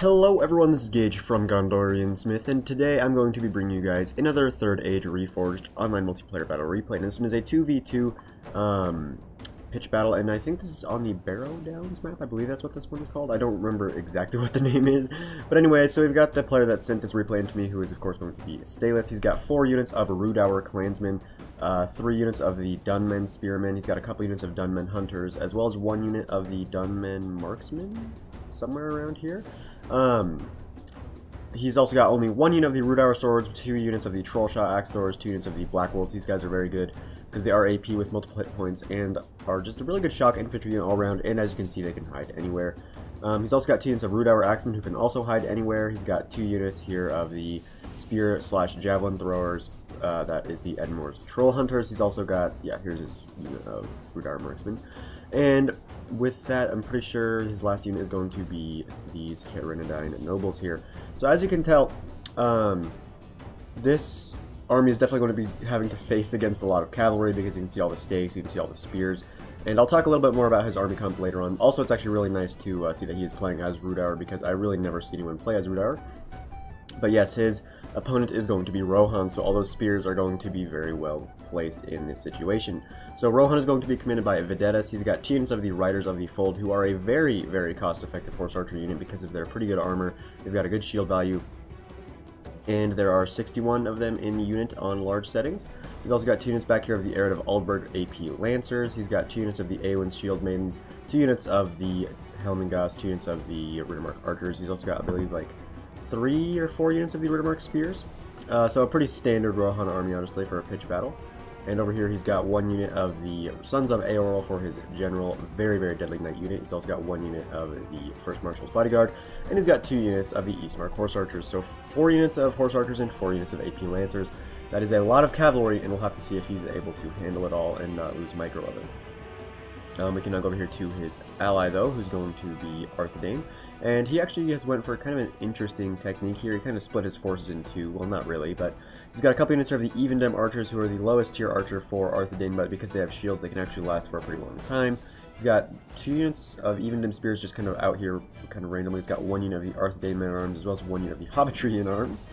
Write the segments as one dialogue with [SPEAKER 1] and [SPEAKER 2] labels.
[SPEAKER 1] Hello everyone, this is Gage from Gondorian Smith, and today I'm going to be bringing you guys another 3rd Age Reforged online multiplayer battle replay. And this one is a 2v2 pitch battle, and I think this is on the Barrow Downs map. I believe that's what this one is called. I don't remember exactly what the name is. But anyway, so we've got the player that sent this replay into me, who is of course going to be Stayless. He's got 4 units of Rhudaur Clansmen, 3 units of the Dunmen Spearmen. He's got a couple units of Dunmen Hunters, as well as 1 unit of the Dunmen Marksmen, somewhere around here. He's also got only 1 unit of the Rhudaur Swords, 2 units of the Trollshot Axe Throwers, 2 units of the Black Wolves. These guys are very good because they are AP with multiple hit points and are just a really good shock infantry unit all around, and as you can see, they can hide anywhere. He's also got 2 units of Rhudaur Axemen who can also hide anywhere. He's got 2 units here of the Spear/Javelin Throwers. That is the Edmore's Troll Hunters. He's also got, here's his unit of Rhudaur Marksmen. And with that, I'm pretty sure his last unit is going to be these Arthedain Nobles here. So as you can tell, this army is definitely going to be having to face against a lot of cavalry, because you can see all the stakes, you can see all the spears. And I'll talk a little bit more about his army comp later on. Also, it's actually really nice to see that he is playing as Rhudaur, because I really never see anyone play as Rhudaur. But yes, his opponent is going to be Rohan, so all those spears are going to be very well placed in this situation. So Rohan is going to be commanded by Vedetas. He's got 2 units of the Riders of the Fold, who are a very, very cost-effective horse archer unit because of their pretty good armor. They've got a good shield value, and there are 61 of them in the unit on large settings. He's also got 2 units back here of the Arid of Aldberg AP Lancers. He's got 2 units of the Awen's Shield Maidens, 2 units of the Helmengas, 2 units of the Rhudaur Archers. He's also got, I believe, like 3 or 4 units of the Rhudaur Spears. So a pretty standard Rohan army, honestly, for a pitch battle. And over here he's got 1 unit of the Sons of Aoril for his general, very, very deadly knight unit. He's also got 1 unit of the 1st Marshal's Bodyguard, and he's got 2 units of the Eastmark Horse Archers. So 4 units of Horse Archers and 4 units of AP Lancers. That is a lot of cavalry, and we'll have to see if he's able to handle it all and not lose micro of it. We can now go over here to his ally, though, who's going to be Arthedain. And he actually has went for kind of an interesting technique here. He kind of split his forces in 2. Well, not really, but he's got a couple units of the Evendem Archers, who are the lowest tier archer for Arthedain, but because they have shields, they can actually last for a pretty long time. He's got 2 units of Evendem Spears just kind of out here, kind of randomly. He's got 1 unit of the Arthedain Men-at-Arms, as well as 1 unit of the Hobbitry in arms.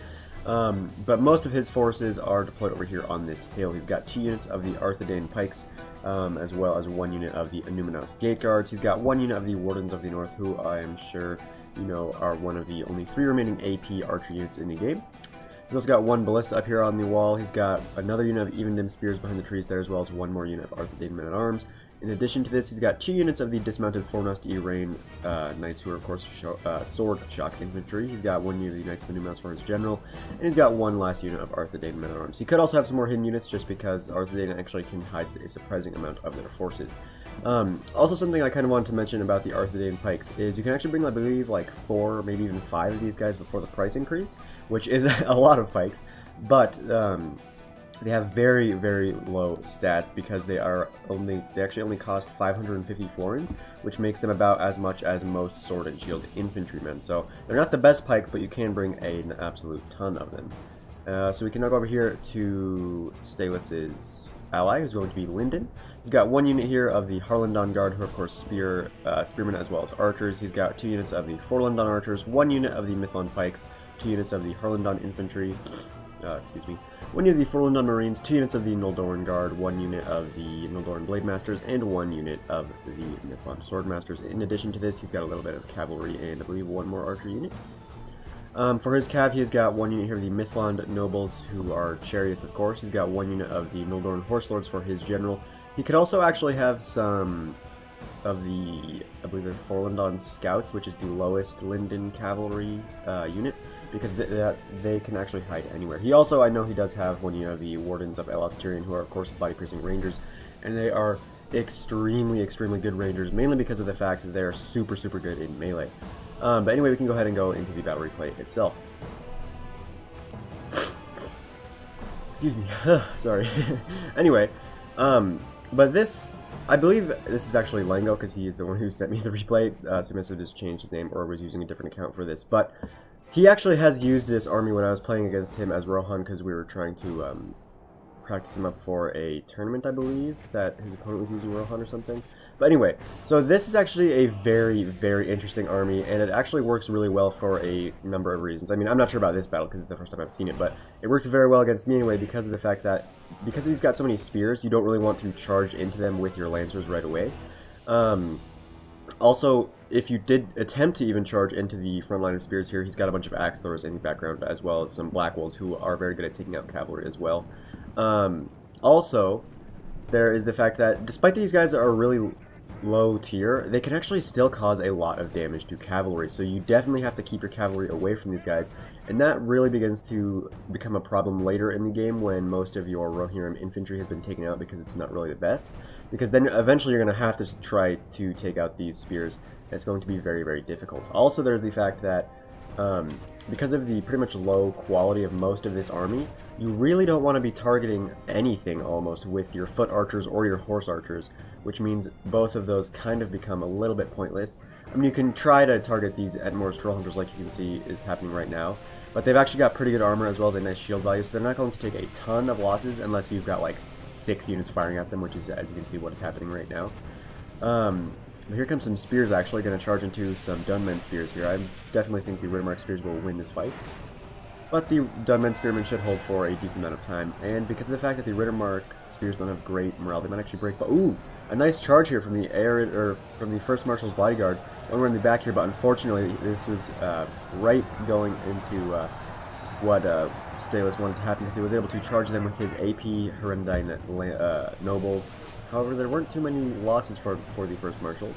[SPEAKER 1] But most of his forces are deployed over here on this hill. He's got 2 units of the Arthedain Pikes, as well as 1 unit of the Numenos Gate Guards. He's got 1 unit of the Wardens of the North, who I am sure you know are one of the only 3 remaining AP archer units in the game. He's also got 1 Ballista up here on the wall. He's got another unit of Evendem Spears behind the trees there, as well as 1 more unit of Arthedain Men-at-Arms. In addition to this, he's got 2 units of the dismounted Fornost Erain Knights, who are of course sword shock infantry. He's got 1 unit of the Knights of Numenos for his general, and he's got 1 last unit of Arthedain Men-at-Arms. He could also have some more hidden units, just because Arthedain actually can hide a surprising amount of their forces. Also, something I kind of wanted to mention about the Arthedain Pikes is you can actually bring, I believe, like 4, maybe even 5 of these guys before the price increase, which is a lot of pikes, but they have very, very low stats because they actually only cost 550 florins, which makes them about as much as most sword and shield infantrymen. So they're not the best pikes, but you can bring an absolute ton of them. So we can now go over here to Stayless's ally, who's going to be Lindon. He's got 1 unit here of the Harlandon Guard, who are of course spearmen as well as archers. He's got 2 units of the Forlandon Archers, 1 unit of the Mithlon Pikes, 2 units of the Harlandon Infantry, 1 unit of the Forlandon Marines, 2 units of the Noldoran Guard, 1 unit of the Noldoran Blade Masters, and 1 unit of the Mithlon Sword Masters. In addition to this, he's got a little bit of cavalry and I believe 1 more archer unit. For his cav, he's got 1 unit here of the Mithlond Nobles, who are chariots, of course. He's got 1 unit of the Noldoran Horse Lords for his general. He could also actually have some of the, I believe they're Forlandon Scouts, which is the lowest Lindon cavalry unit, because they can actually hide anywhere. He also, I know he does have 1 unit of the Wardens of Elastirion, who are of course body-piercing rangers, and they are extremely, extremely good rangers, mainly because of the fact that they're super, super good in melee. But anyway, we can go ahead and go into the battle replay itself. Excuse me. Sorry. Anyway, but this, I believe this is actually Lango, because he is the one who sent me the replay, so he must have just changed his name or was using a different account for this. But he actually has used this army when I was playing against him as Rohan, because we were trying to practice him up for a tournament, I believe, that his opponent was using Rohan or something. But anyway, so this is actually a very, very interesting army, and it actually works really well for a number of reasons. I mean, I'm not sure about this battle because it's the first time I've seen it, but it worked very well against me anyway because of the fact that, because he's got so many spears, you don't really want to charge into them with your lancers right away. Also, if you did attempt to even charge into the front line of spears here, he's got a bunch of axe throwers in the background, as well as some black wolves who are very good at taking out cavalry as well. Also, there is the fact that despite these guys are really low tier, they can actually still cause a lot of damage to cavalry, so you definitely have to keep your cavalry away from these guys, and that really begins to become a problem later in the game when most of your Rohirrim infantry has been taken out because it's not really the best, because then eventually you're going to have to try to take out these spears, and it's going to be very, very difficult. Also, there's the fact that because of the pretty much low quality of most of this army, you really don't want to be targeting anything almost with your foot archers or your horse archers, which means both of those kind of become a little bit pointless. I mean, you can try to target these Edmore's troll hunters like you can see is happening right now, but they've actually got pretty good armor as well as a nice shield value, so they're not going to take a ton of losses unless you've got like 6 units firing at them, which is, as you can see, what is happening right now. Here comes some spears actually, going to charge into some Dunmen spears here. I definitely think the Riddermark spears will win this fight, but the Dunmen spearmen should hold for a decent amount of time, and because of the fact that the Riddermark spears don't have great morale, they might actually break. But ooh, a nice charge here from the from the First Marshal's bodyguard. One in the back here, but unfortunately this was right going into what Staelus wanted to happen, because he was able to charge them with his AP Arthedain nobles. However, there weren't too many losses for the First Marshals,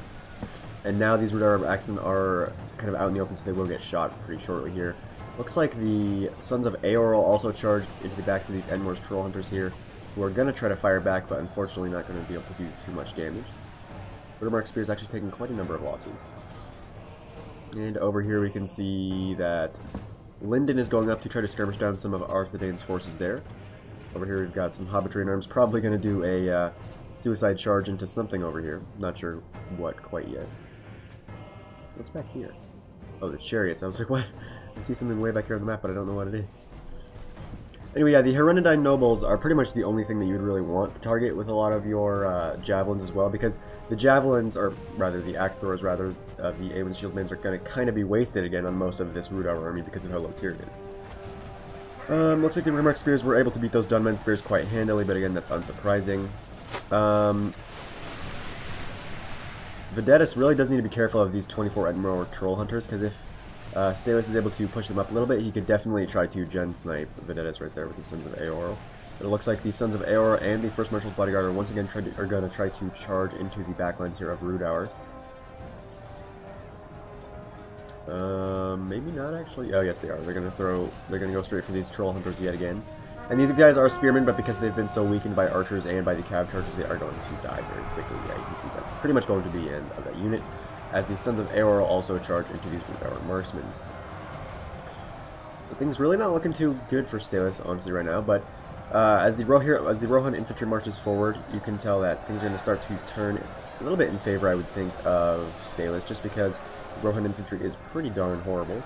[SPEAKER 1] and now these Rhudaur axemen are kind of out in the open, so they will get shot pretty shortly here. Looks like the Sons of Eorl also charged into the backs of these Edmore's troll hunters here, who are going to try to fire back, but unfortunately not going to be able to do too much damage. Riddermark spear is actually taking quite a number of losses. And over here we can see that Lindon is going up to try to skirmish down some of Arthedain's forces there. Over here we've got some Hobbitry arms, probably going to do a suicide charge into something over here. Not sure what quite yet. What's back here? Oh, the chariots. I was like, what? I see something way back here on the map, but I don't know what it is. Anyway, yeah, the Arthedain nobles are pretty much the only thing that you would really want to target with a lot of your javelins as well, because the javelins, or rather the axe throwers, rather, of the Aeon's shieldmans are going to kind of be wasted again on most of this Rhudaur army because of how low tier it is. Looks like the Riddermark spears were able to beat those Dunmen spears quite handily, but again, that's unsurprising. Vedetis really does need to be careful of these 24 Edmure troll hunters, because if Staelus is able to push them up a little bit, he could definitely try to gen snipe Vedetis right there with the Sons of Eorl. But it looks like the Sons of Eorl and the First Marshal's bodyguard are once again going to try to charge into the backlines here of Rhudaur. Maybe not actually. Oh yes, they are. They're going to go straight for these troll hunters yet again. And these guys are spearmen, but because they've been so weakened by archers and by the cav charges, they are going to die very quickly. Yeah, you can see that's pretty much going to be the end of that unit, as the Sons of Eorl also charge into these Rhudaur marksmen. But things really not looking too good for Staelus, honestly, right now. But as the Rohan infantry marches forward, you can tell that things are going to start to turn a little bit in favor, I would think, of Staelus, just because Rohan infantry is pretty darn horrible.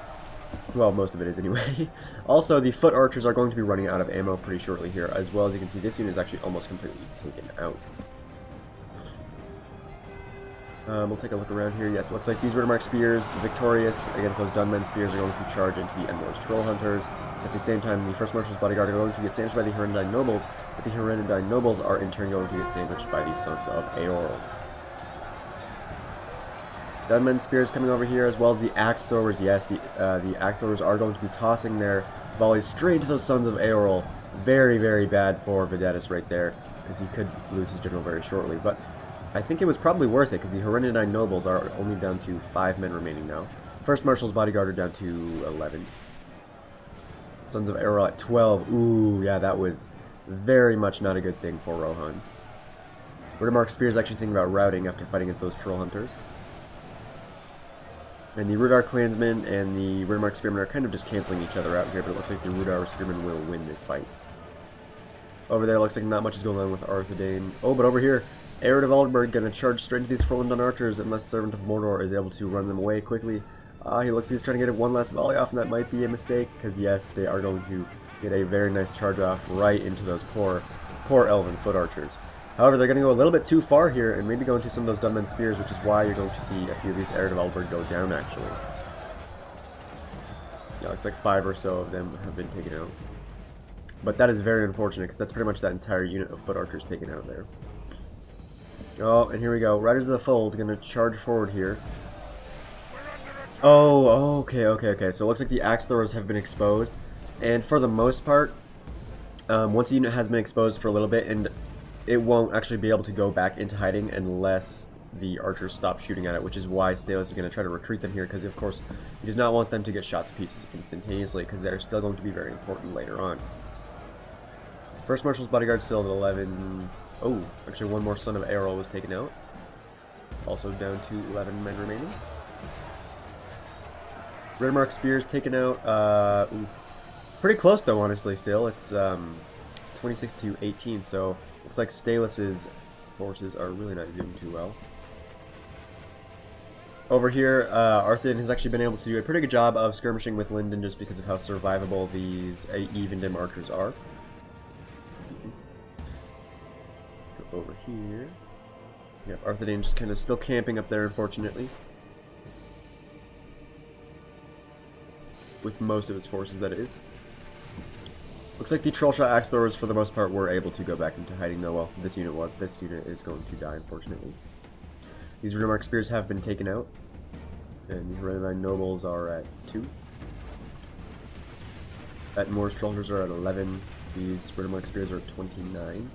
[SPEAKER 1] Well, most of it is anyway. Also, the foot archers are going to be running out of ammo pretty shortly here, as well as you can see this unit is actually almost completely taken out. We'll take a look around here. Yes, it looks like these Riddermark spears, victorious against those Dunmen spears, are going to charge into the Edmore's troll hunters. At the same time, the First Marshal's bodyguard are going to get sandwiched by the Arthedain nobles, but the Arthedain nobles are in turn going to get sandwiched by the Sons of Eorl. Dunmen spears coming over here, as well as the axe throwers. Yes, the axe throwers are going to be tossing their volleys straight to those Sons of Eorl. Very, very bad for Vedetis right there, because he could lose his general very shortly. But I think it was probably worth it, because the Arthedain nobles are only down to 5 men remaining now. First Marshal's bodyguard are down to 11. Sons of Eorl at 12. Ooh, yeah, that was very much not a good thing for Rohan. Riddermark spears actually thinking about routing after fighting against those troll hunters. And the Rhudaur clansmen and the Riddermark spearmen are kind of just canceling each other out here, but it looks like the Rhudaur spearmen will win this fight. Over there, looks like not much is going on with Arthedain. Oh, but over here, Ered of Aldburg going to charge straight into these Lindon archers unless Servant of Mordor is able to run them away quickly. He looks like he's trying to get one last volley off, and that might be a mistake, because yes, they are going to get a very nice charge off right into those poor elven foot archers. However, they're going to go a little bit too far here and maybe go into some of those Dunman Spears, which is why you're going to see a few of these air developers go down, actually. Yeah, looks like 5 or so of them have been taken out. But that is very unfortunate, because that's pretty much that entire unit of foot archers taken out there. Oh, and here we go. Riders of the Fold going to charge forward here. Oh, okay. So it looks like the axe throwers have been exposed. And for the most part, once a unit has been exposed for a little bit, and it won't actually be able to go back into hiding unless the archers stop shooting at it, which is why Stalos is going to try to retreat them here, because of course he does not want them to get shot to pieces instantaneously, because they're still going to be very important later on. First Marshal's bodyguard still at 11. Oh, actually one more Son of Aerol was taken out. Also down to 11 men remaining. Ridmark Spears taken out. Pretty close though, honestly, still. It's 26 to 18, so looks like Stalos's forces are really not doing too well. Over here, Arthedain has actually been able to do a pretty good job of skirmishing with Lindon just because of how survivable these Evendim archers are. Go over here. Yep, Arthedain just kind of still camping up there, unfortunately. With most of his forces, that is. Looks like the Trollshot Axe Throwers, for the most part, were able to go back into hiding, though. Well, this unit was. This unit is going to die, unfortunately. These Rhudaur Spears have been taken out. And the Arthedain Nobles are at 2. That Moorish Trollers are at 11. These Rhudaur Spears are at 29.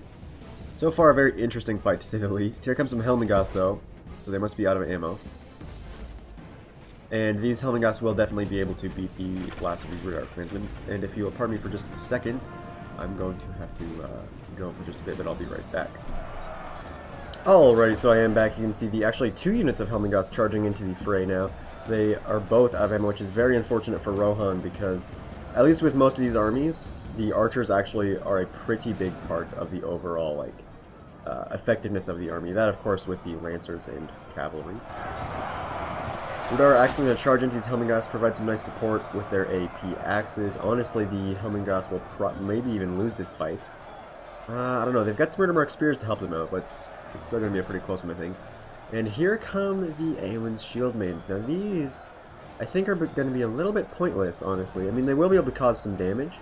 [SPEAKER 1] So far, a very interesting fight, to say the least. Here comes some Helmingos, though. So they must be out of ammo. And these Helmingos will definitely be able to beat the last of these Rhudaur clansmen. And if you'll pardon me for just a second, I'm going to have to go for just a bit, but I'll be right back. Alrighty, so I am back. You can see the actually 2 units of Helmingos charging into the fray now. So they are both out of ammo, which is very unfortunate for Rohan, because at least with most of these armies, the archers actually are a pretty big part of the overall like effectiveness of the army. That, of course, with the lancers and cavalry. Rhudaur Axemen going to charge into these Helmingos, provide some nice support with their AP axes. Honestly, the Helmingos will maybe even lose this fight. I don't know. They've got some Rhudaur Spears to help them out, but it's still going to be a pretty close one, I think. And here come the Aelin's Shield Maidens. Now these, I think, are going to be a little bit pointless, honestly. I mean, they will be able to cause some damage,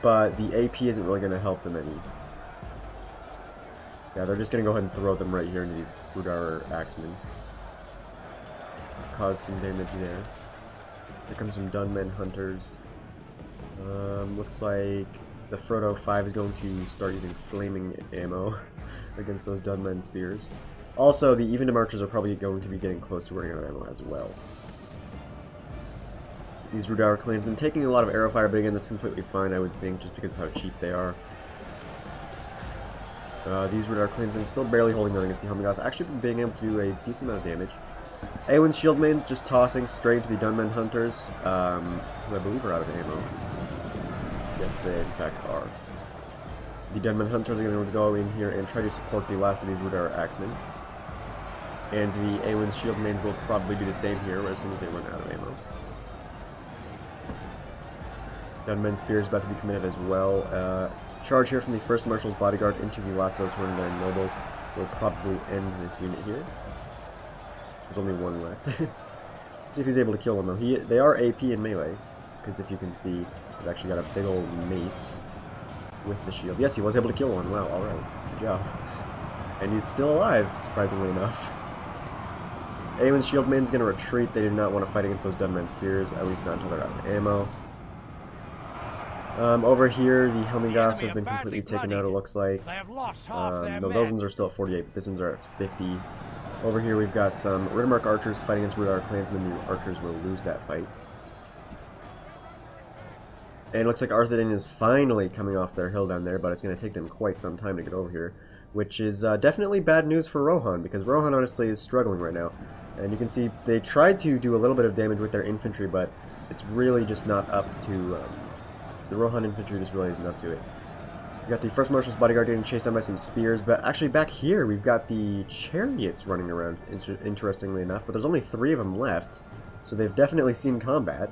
[SPEAKER 1] but the AP isn't really going to help them any. Yeah, they're just going to go ahead and throw them right here into these Rhudaur Axemen. Cause some damage there. Here comes some Dunman Hunters. Looks like the Frodo 5 is going to start using flaming ammo against those Dunman Spears. Also, the Evendim Archers are probably going to be getting close to running out of ammo as well. These Rhudaur clansmen taking a lot of arrow fire, but again, that's completely fine, I would think, just because of how cheap they are. These Rhudaur clansmen still barely holding on against the Helmingos, actually being able to do a decent amount of damage. Aelin's Shield Maidens just tossing straight into the Dunman Hunters, who I believe are out of ammo. Yes, they in fact are. The Dunman Hunters are going to go in here and try to support the last of these Rhudaur Axemen. And the Aelin's Shield Maidens will probably do the same here as soon as they run out of ammo. Dunman Spears about to be committed as well. Charge here from the First Marshal's bodyguard into the last of those Arthedain Nobles will probably end this unit here. There's only one left. Let's see if he's able to kill them though. They are AP in melee, because if you can see, they've actually got a big old mace with the shield. Yes, he was able to kill one. Wow, alright. Good job. And he's still alive, surprisingly enough. Aelin's Shield Maiden's going to retreat. They do not want to fight against those Dunman Spears, at least not until they're out of ammo. Over here, the Helmingos have been completely taken out, it looks like. Those ones are still at 48, but this ones are at 50. Over here, we've got some Ridmark archers fighting against Rhudaur clansmen. The archers will lose that fight. And it looks like Arthedain is finally coming off their hill down there, but it's going to take them quite some time to get over here, which is definitely bad news for Rohan, because Rohan honestly is struggling right now. And you can see they tried to do a little bit of damage with their infantry, but it's really just not up to... the Rohan infantry just really isn't up to it. We've got the First Marshal's bodyguard getting chased down by some spears, but actually back here we've got the chariots running around, interestingly enough, but there's only 3 of them left, so they've definitely seen combat.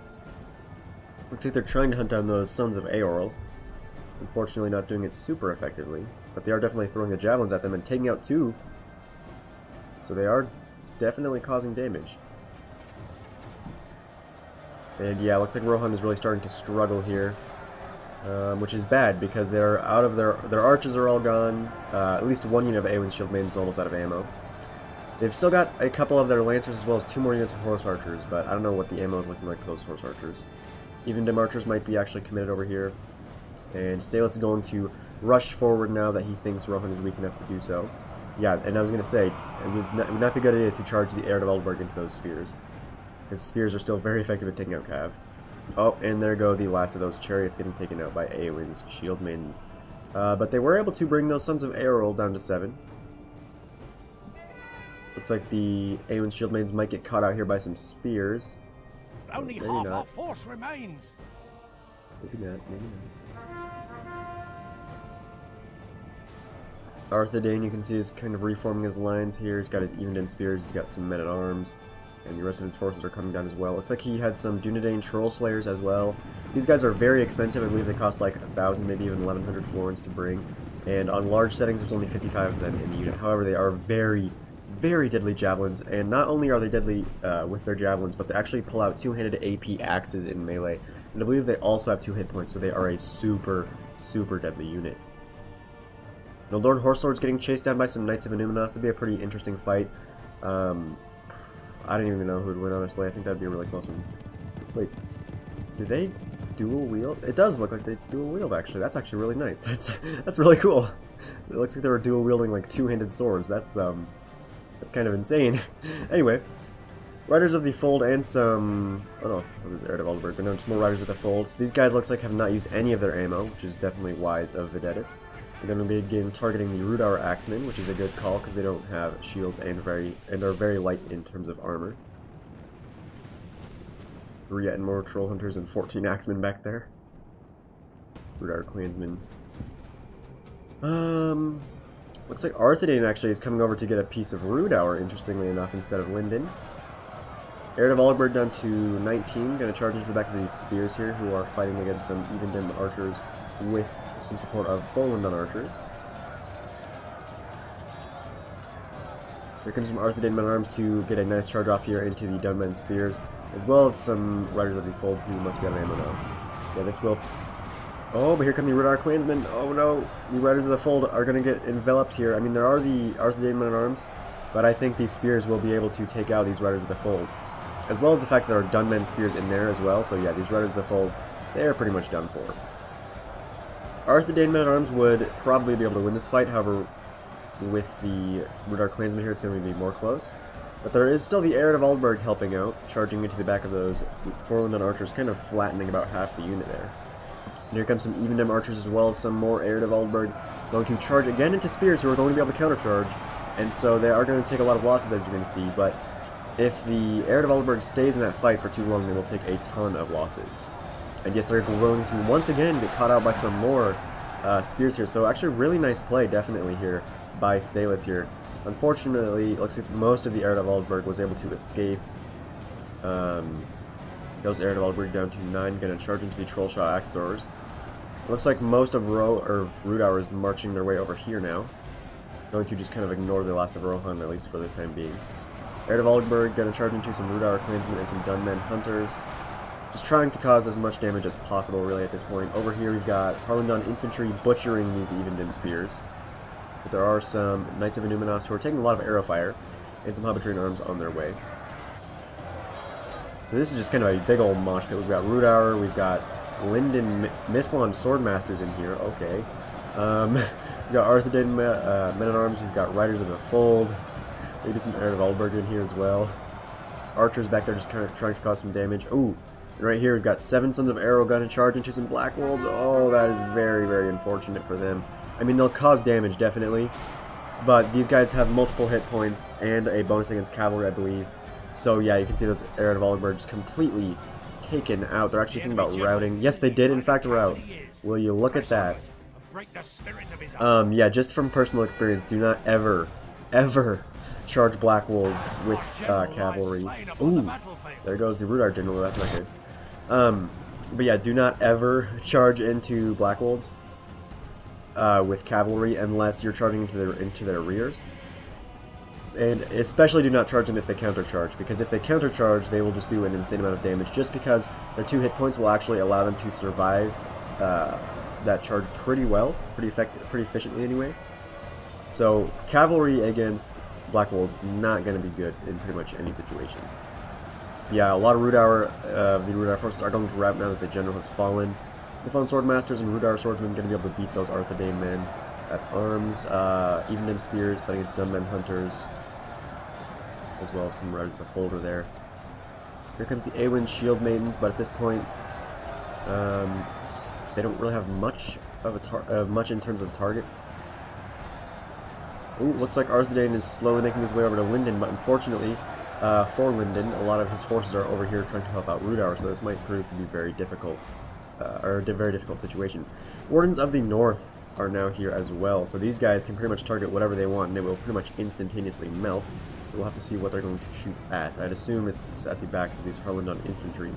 [SPEAKER 1] Looks like they're trying to hunt down those Sons of Aerol. Unfortunately not doing it super effectively, but they are definitely throwing the javelins at them and taking out 2. So they are definitely causing damage. And yeah, looks like Rohan is really starting to struggle here, which is bad because they're out of their archers are all gone. At least 1 unit of Awen's Shield Maiden is almost out of ammo. They've still got a couple of their lancers as well as 2 more units of horse archers, but I don't know what the ammo is looking like for those horse archers. Even dim archers might be actually committed over here. And Salus is going to rush forward now that he thinks Rohan is weak enough to do so. Yeah, and I was going to say, it would not be a good idea to charge the Heir of Eldberg into those spears, because spears are still very effective at taking out cav. Oh, and there go the last of those chariots getting taken out by Awen's Shield Maidens. But they were able to bring those Sons of Aerol down to 7. Looks like the Awen's Shield Maidens might get caught out here by some spears.
[SPEAKER 2] Only half our force remains.
[SPEAKER 1] Maybe not, maybe not. Arthedain, you can see, is kind of reforming his lines here. He's got his Evendim spears, he's got some men-at-arms, and the rest of his forces are coming down as well. Looks like he had some Dunedain Troll Slayers as well. These guys are very expensive. I believe they cost like 1,000, maybe even 1,100 florins to bring. And on large settings, there's only 55 of them in the unit. However, they are very, very deadly javelins, and not only are they deadly with their javelins, but they actually pull out 2-handed AP axes in melee. And I believe they also have 2 hit points, so they are a super, super deadly unit. Lord Horselord's getting chased down by some Knights of Innuminos. That'd be a pretty interesting fight. I don't even know who would win, honestly. I think that'd be a really close one. Wait, do they dual wield? It does look like they dual wield, actually. That's actually really nice. That's really cool. It looks like they were dual wielding like 2-handed swords. That's kind of insane. Anyway, Riders of the Fold and some... oh no, that was Heir of Eldberg, but no, just more Riders of the Fold. So these guys looks like have not used any of their ammo, which is definitely wise of Videtis. They're going to begin targeting the Rhudaur Axemen, which is a good call because they don't have shields and are very light in terms of armor. 3 yet more Troll Hunters and 14 Axemen back there. Rhudaur Clansmen. Looks like Arthedain actually is coming over to get a piece of Rhudaur, interestingly enough, instead of Lindon. Heir of Eldberg down to 19, going to charge into the back of these spears here, who are fighting against some Evendim archers with some support of full Lindon archers. Here comes some Arthedain men-at-arms to get a nice charge off here into the Dunman spears, as well as some Riders of the Fold who must be out of ammo now. Yeah, this will... oh, but here come the Rhudaur Clansmen. Oh no, the Riders of the Fold are going to get enveloped here. I mean, there are the Arthedain men-at-arms, but I think these spears will be able to take out these Riders of the Fold, as well as the fact that there are Dunman spears in there as well. So yeah, these Riders of the Fold, they are pretty much done for. Arthedain men-at-arms would probably be able to win this fight, however, with the Rhudaur Clansmen here, it's going to be more close. But there is still the Heir of Eldberg helping out, charging into the back of those 4 Lindon archers, kind of flattening about half the unit there. And here comes some Evendim archers as well as some more Heir of Eldberg, going to charge again into spears who are going to be able to countercharge, and so they are going to take a lot of losses, as you're going to see, but if the Heir of Eldberg stays in that fight for too long, they will take a ton of losses. And yes, they're going to once again get caught out by some more spears here. So actually really nice play definitely here by Salus here. Unfortunately, it looks like most of the Heir of Eldberg was able to escape. Goes Heir of Eldberg down to 9, going to charge into the Trollshaw Axe Throwers. It looks like most of Rhudaur is marching their way over here now. Going to just kind of ignore the last of Rohan, at least for the time being. Heir of Eldberg going to charge into some Rhudaur Clansmen and some Dunman Hunters. Just trying to cause as much damage as possible, really, at this point. Over here, we've got Harlandon Infantry butchering these Evendim spears. But there are some Knights of Innuminos who are taking a lot of arrow fire, and some Hobbitry arms on their way. So this is just kind of a big old mosh pit. We've got Rhudaur, we've got Lindon Mithlon Swordmasters in here, okay. We've got Arthedain Men-at-Arms, we've got Riders of the Fold, maybe some Heir of Eldberg in here as well. Archers back there just kind of trying to cause some damage. Ooh! And right here we've got 7 Sons of Aerol going to charge into some Black Wolves. Oh, that is very, very unfortunate for them. I mean, they'll cause damage, definitely. But these guys have multiple hit points and a bonus against cavalry, I believe. So yeah, you can see those Heir of Eldberg just completely taken out. They're actually thinking about routing. Yes, they did in fact rout. Will you look at that? Yeah, just from personal experience, do not ever charge Black Wolves with cavalry. Ooh, there goes the Rhudaur General, that's not good. But yeah, do not ever charge into Black Wolves. with cavalry unless you're charging into their rears. And especially do not charge them if they countercharge, because if they countercharge, they will just do an insane amount of damage, just because their 2 hit points will actually allow them to survive that charge pretty well, pretty efficiently anyway. So cavalry against Black Wolves not going to be good in pretty much any situation. Yeah, a lot of Rhudaur, the Rhudaur forces are going to rout now that the general has fallen. The Fallen Swordmasters and Rhudaur swordsmen going to be able to beat those Arthedain men at arms, even them spears fighting against gunmen hunters, as well as some Riders of the Folder there. Here comes the Awen Shield Maidens, but at this point, they don't really have much of much in terms of targets. Ooh, looks like Arthedain is slowly making his way over to Lindon, but unfortunately for Lindon, a lot of his forces are over here trying to help out Rhudaur, so this might prove to be very difficult, or a very difficult situation. Wardens of the North are now here as well, so these guys can pretty much target whatever they want, and they will pretty much instantaneously melt. So we'll have to see what they're going to shoot at. I'd assume it's at the backs of these Lindon infantry.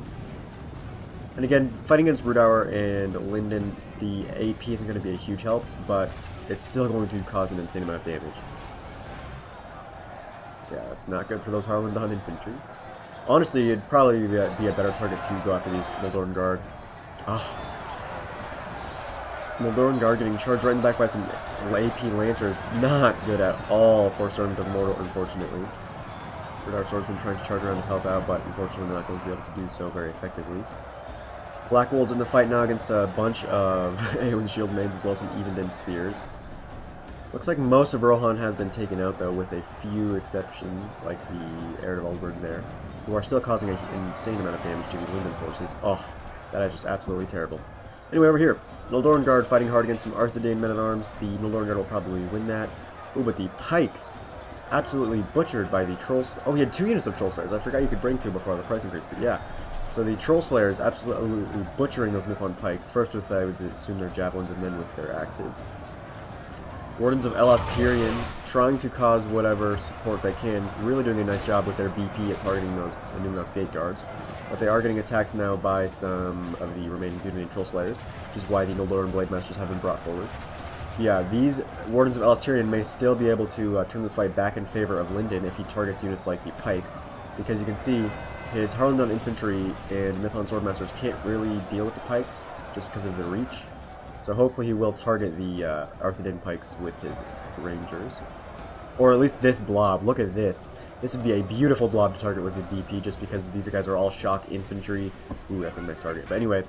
[SPEAKER 1] And again, fighting against Rhudaur and Lindon, the AP isn't going to be a huge help, but it's still going to cause an insane amount of damage. Yeah, that's not good for those Lindon infantry. Honestly, it'd probably be a better target to go after these Noldorn Guard. Noldorn Guard getting charged right in the back by some AP Lancers. Not good at all for Servant of Mordor, unfortunately. Rhudaur swordsmen trying to charge around to help out, but unfortunately not going to be able to do so very effectively. Black Wolves in the fight now against a bunch of Awen Shield Maidens as well as some Evenden Spears. Looks like most of Rohan has been taken out though, with a few exceptions, like the Heir of Aldburg there, who are still causing an insane amount of damage to the Lindon forces. Oh, that is just absolutely terrible. Anyway, over here, Noldorn Guard fighting hard against some Arthedain men-at-arms. The Noldorn Guard will probably win that. Ooh, but the Pikes, absolutely butchered by the Trolls. Oh, he had 2 units of Troll Slayers. I forgot you could bring 2 before the price increase, but yeah. So the Troll Slayers absolutely butchering those Nippon Pikes. First with, I would assume, their javelins, and then with their axes. Wardens of Elas Tyrion trying to cause whatever support they can, really doing a nice job with their BP at targeting those Numenos Gate Guards. But they are getting attacked now by some of the remaining Dunedain Troll Slayers, which is why the Noldorn Blade Masters have been brought forward. Yeah, these Wardens of Elas Tyrion may still be able to turn this fight back in favor of Lindon if he targets units like the Pikes, because you can see his Harlindon Infantry and Mithon Swordmasters can't really deal with the Pikes just because of the reach. So hopefully he will target the Arthedain Pikes with his Rangers. Or at least this blob. Look at this. This would be a beautiful blob to target with the DP just because these guys are all shock infantry. Ooh, that's a nice target. But anyway,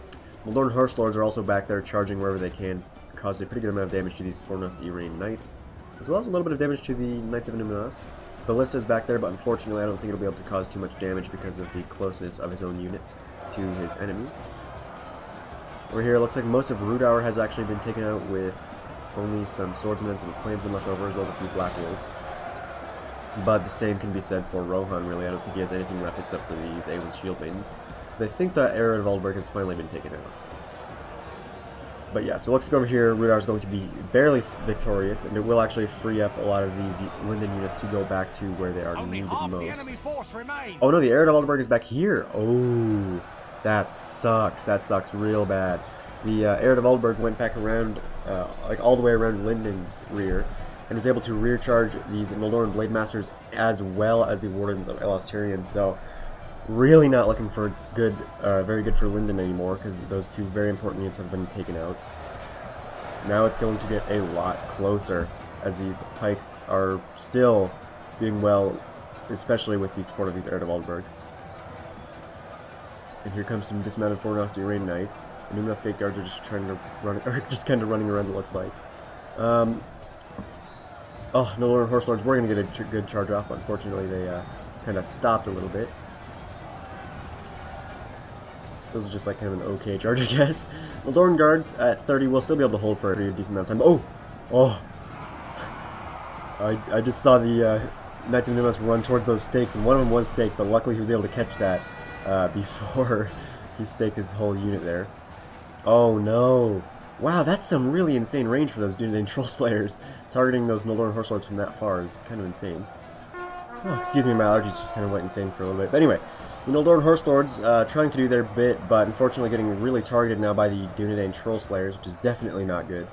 [SPEAKER 1] Noldorn Horse Lords are also back there charging wherever they can. Cause a pretty good amount of damage to these Fornost Irain Knights, as well as a little bit of damage to the Knights of Numenos. Ballista is back there, but unfortunately I don't think it'll be able to cause too much damage because of the closeness of his own units to his enemy. Over here, it looks like most of Rhudaur has actually been taken out with only some swordsmen and some clansmen left over, as well as a few Black Wolves. But the same can be said for Rohan, really. I don't think he has anything left except for these Awen Shield Maidens, because I think the Heir of Aldburg has finally been taken out. But yeah, so let's go over here. Rhudaur is going to be barely victorious, and it will actually free up a lot of these Lindon units to go back to where they are needed most. Oh no, the Heir of Aldburg is back here. Oh, that sucks. That sucks real bad. The Heir of Aldburg went back around, like all the way around Lindon's rear, and was able to rear charge these Noldorn Blade Masters as well as the Wardens of Elas Tyrion. So really not looking for good, very good for Lindon anymore, because those 2 very important units have been taken out. Now it's going to get a lot closer, as these Pikes are still doing well, especially with the support of these Heir of Aldburg. And here comes some dismounted Fornost Irain Knights. The Numenos Gate Guards are just trying to run, or just kind of running around, it looks like. Oh, Noldorn Horse Lords were going to get a good charge off, but unfortunately they kind of stopped a little bit. This is just like kind of an okay charge, I guess. Noldorn Guard at 30 will still be able to hold for a decent amount of time. Oh! I just saw the Knights of Numenos run towards those stakes, and one of them was staked, but luckily he was able to catch that before he staked his whole unit there. Oh no! Wow, that's some really insane range for those Dunedain Troll Slayers. Targeting those Noldorn Horse Lords from that far is kind of insane. Oh, excuse me, my allergies just kind of went insane for a little bit. But anyway, the Noldorn Horse Lords trying to do their bit, but unfortunately getting really targeted now by the Dunedain Troll Slayers, which is definitely not good.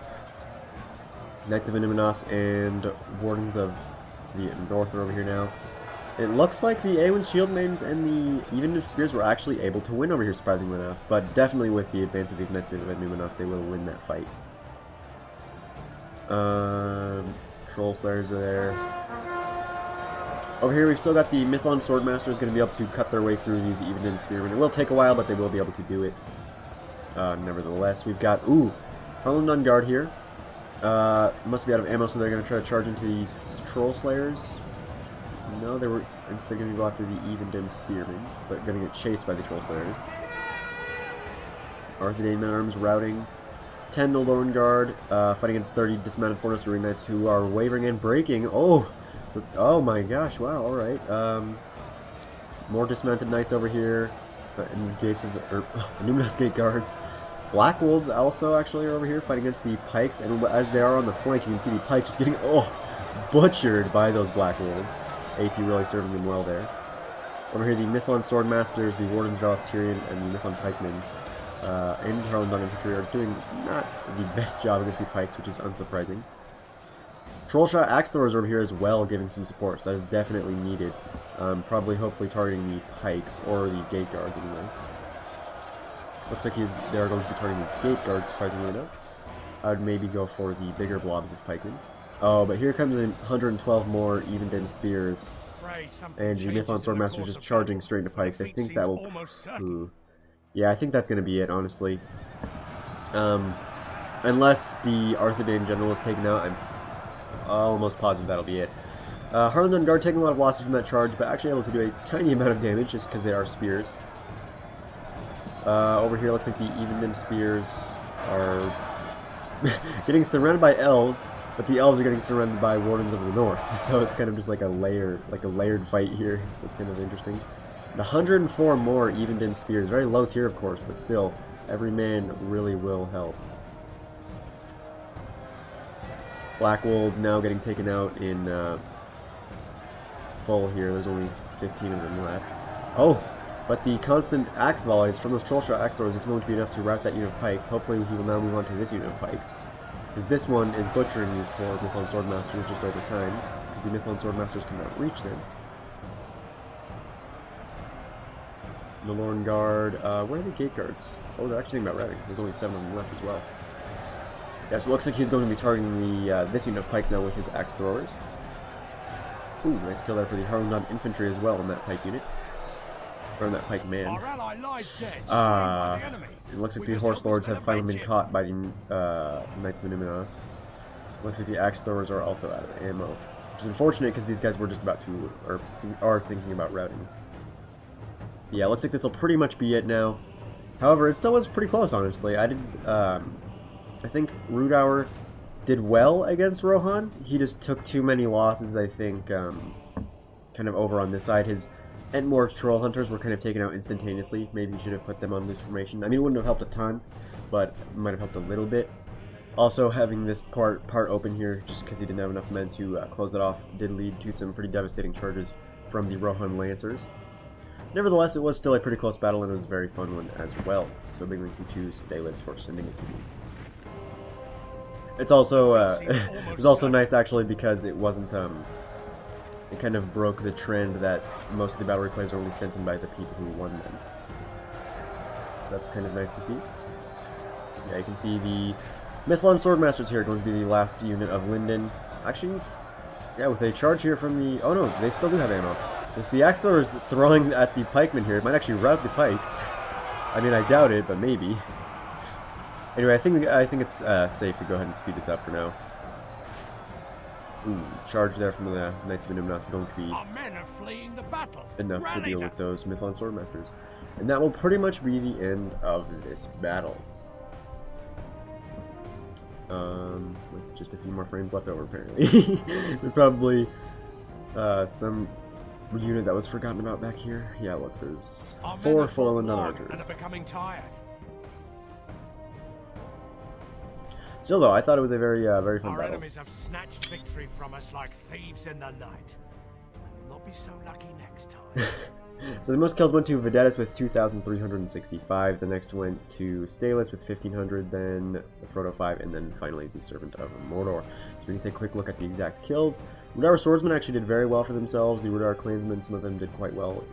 [SPEAKER 1] Knights of Inimanos and Wardens of the North are over here now. It looks like the Awen's Shield Maidens and the Even Spears were actually able to win over here, surprisingly enough. But definitely with the advance of these Knights of Inimanos, they will win that fight. Troll Slayers are there. Over here, we've still got the Mithlond Swordmasters going to be able to cut their way through these Even Spearmen. It will take a while, but they will be able to do it. Nevertheless, we've got, Harlem Guard here. Must be out of ammo, so they're going to try to charge into these Troll Slayers. No, instead going to go after the Even Spearmen, but going to get chased by the Troll Slayers. Arthedain Men-at-Arms routing. 10 Lindon Guard, fighting against 30 dismounted Fortress Arena Knights who are wavering and breaking. Oh my gosh, wow, alright. More dismounted Knights over here. In gates of the Numinous Gate Guards. Black Wolves also actually are over here fighting against the Pikes, and as they are on the flank, you can see the Pikes just getting butchered by those Black Wolves. AP really serving them well there. Over here, the Mithlond Swordmasters, the Wardens of Tyrion, and the Mithlond Pikemen and Harlem Infantry are doing not the best job against the Pikes, which is unsurprising. Trollshot Axe Throwers over here as well, giving some support, so that is definitely needed. Probably, hopefully, targeting the Pikes, or the Gate Guards anyway. Looks like they are going to be targeting the Gate Guards, surprisingly enough. I would maybe go for the bigger blobs of Pikemen. Oh, but here comes 112 more Even Spears. And the Mithlond Swordmaster just charging straight into Pikes. I think that will... Yeah, I think that's going to be it, honestly. Unless the Arthedain General is taken out, I'm almost positive that'll be it. Harlem Guard taking a lot of losses from that charge, but actually able to do a tiny amount of damage just because they are spears. Over here, looks like the Even Spears are getting surrounded by elves, but the elves are getting surrounded by Wardens of the North, so it's kind of just like a layered fight here. So it's kind of interesting. 104 more Even Spears, very low tier, of course, but still, every man really will help. Black Wolves now getting taken out in full here. There's only 15 of them left. Oh, but the constant axe volleys from those Troll Shot Axe Throwers is going to be enough to rout that unit of Pikes. Hopefully he will now move on to this unit of Pikes, because this one is butchering these poor Mithlond Swordmasters just over time, because the Mithlond Swordmasters cannot reach them. The Lorne Guard, where are the Gate Guards? Oh, they're actually thinking about routing. There's only 7 of them left as well. Yeah, so it looks like he's going to be targeting the this unit of Pikes now with his Axe Throwers. Ooh, nice kill there for the Harlem Infantry as well in that Pike unit. Or in that Pike man. It looks like the Horse Lords have finally been caught by the Knights of Inimanos. Looks like the Axe Throwers are also out of ammo, which is unfortunate because these guys were just about to, or are thinking about routing. Yeah, looks like this will pretty much be it now. However, it still was pretty close, honestly. I think Rhudaur did well against Rohan. He just took too many losses, I think, kind of over on this side. His Entmore Troll Hunters were kind of taken out instantaneously. Maybe he should have put them on loose formation. I mean, it wouldn't have helped a ton, but it might have helped a little bit. Also, having this part open here, just because he didn't have enough men to close that off, did lead to some pretty devastating charges from the Rohan Lancers. Nevertheless, it was still a pretty close battle, and it was a very fun one as well. So big thank you to Stayless for sending it to me. It's also it was also nice actually because it wasn't it kind of broke the trend that most of the battle replays are only sent in by the people who won them. So that's kind of nice to see. Yeah, you can see the Mithlond Swordmasters here are going to be the last unit of Lindon. Actually, yeah, with a charge here from the... Oh no, they still do have ammo. If the Axe Thrower is throwing at the Pikemen here, it might actually rout the Pikes. I mean, I doubt it, but maybe. Anyway, I think it's safe to go ahead and speed this up for now. Ooh, charge there from the Knights of Inimanos is going to be enough to deal with those Mithlond Swordmasters. And that will pretty much be the end of this battle. With just a few more frames left over, apparently. There's probably some unit that was forgotten about back here. Yeah, look, there's 4 full Lindon archers. Still, though, I thought it was a very, very fun battle. Our enemies have snatched victory from us like thieves in the night. We will not be so lucky next time. So the most kills went to Vedetus with 2,365. The next went to Stalus with 1,500. Then the Frodo 5, and then finally the Servant of Mordor. So we can take a quick look at the exact kills. Rhudaur swordsmen actually did very well for themselves. The Rhudaur clansmen, some of them did quite well.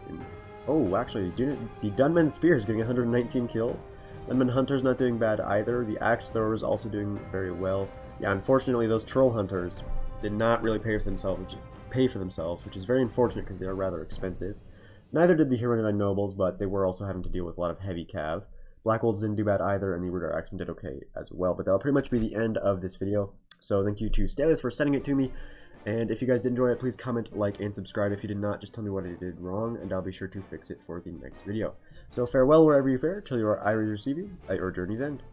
[SPEAKER 1] Oh, actually, the Dunman spears getting 119 kills. Dunman hunters not doing bad either. The axe throwers also doing very well. Yeah, unfortunately, those troll hunters did not really pay for themselves, which is very unfortunate because they are rather expensive. Neither did the Huronidine nobles, but they were also having to deal with a lot of heavy cav. Black Wolves didn't do bad either, and the Rhudaur axemen did okay as well. But that'll pretty much be the end of this video. So thank you to Stalus for sending it to me. And if you guys did enjoy it, please comment, like, and subscribe. If you did not, just tell me what I did wrong, and I'll be sure to fix it for the next video. So farewell wherever you fare, till your eyes receive you, at your journey's end.